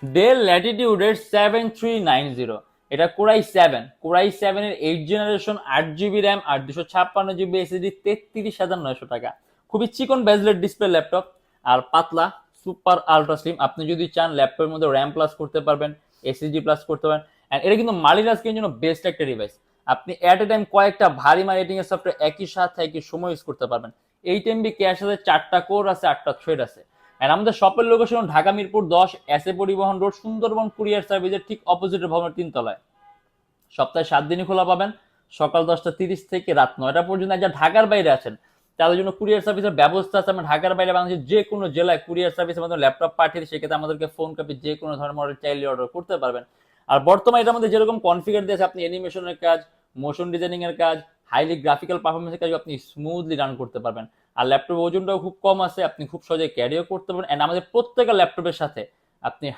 Del ল্যাটিটিউডের 7390, এটা core i seven এর 8 generation, 8 GB RAM আর 256 GB SSD, 33,900 টাকা। খুবই চিকন বেজলের ডিসপ্লে ল্যাপটপ, আর পাতলা, সুপার আলট্রা স্লিম। আপনি যদি চান ল্যাপটপের মধ্যে র্যাম প্লাস করতে পারবেন, এসএসডি প্লাস করতে পারবেন। অ্যান্ড এটা কিন্তু মাল্টিটাস্কিং জন্য বেস্ট একটা ডিভাইস। আপনি এট এ টাইম কয়েকটা ভারী মার্কেটিং এর সফটওয়্যার একই সাথে একই সময় ইউজ করতে পারবেন। 8 MB ক্যাশ আছে, 4টা কোর আছে, 8টা থ্রেড আছে। আর আমাদের শপের লোকেশন ঢাকা মিরপুর 10, এসএ পরিবহন রোড, সুন্দরবন কুরিয়ার সার্ভিসের ঠিক অপোজিটে, ভবনের 3 তলায়। সপ্তাহে 7 দিনই খোলা পাবেন, সকাল 10টা 30 থেকে রাত 9টা পর্যন্ত। আর যারা ঢাকার বাইরে আছেন তাদের জন্য কুরিয়ার সার্ভিসের ব্যবস্থা আছে। আমরা ঢাকার বাইরে বাংলাদেশের যে কোনো জেলায় কুরিয়ার সার্ভিসের মাধ্যমে ল্যাপটপ পাঠিয়ে দিই, সেক্ষেত্রে আমাদেরকে ফোন কপি যে কোনো ধরনের মডেল চাইলে অর্ডার করতে পারবেন। আর বর্তমানে এটার মধ্যে যেরকম কনফিগার দিয়েছে, আপনি অ্যানিমেশনের কাজ, মোশন ডিজাইনিং এর কাজ, হাইলি গ্রাফিক্যাল পারফরমেন্সের কাজ আপনি স্মুথলি রান করতে পারবেন। আর ল্যাপটপের ওজনটাও খুব কম আছে, আপনি খুব সহজে ক্যারিও করতে পারবেন। এন্ড আমাদের প্রত্যেকটা ল্যাপটপের সাথে আপনি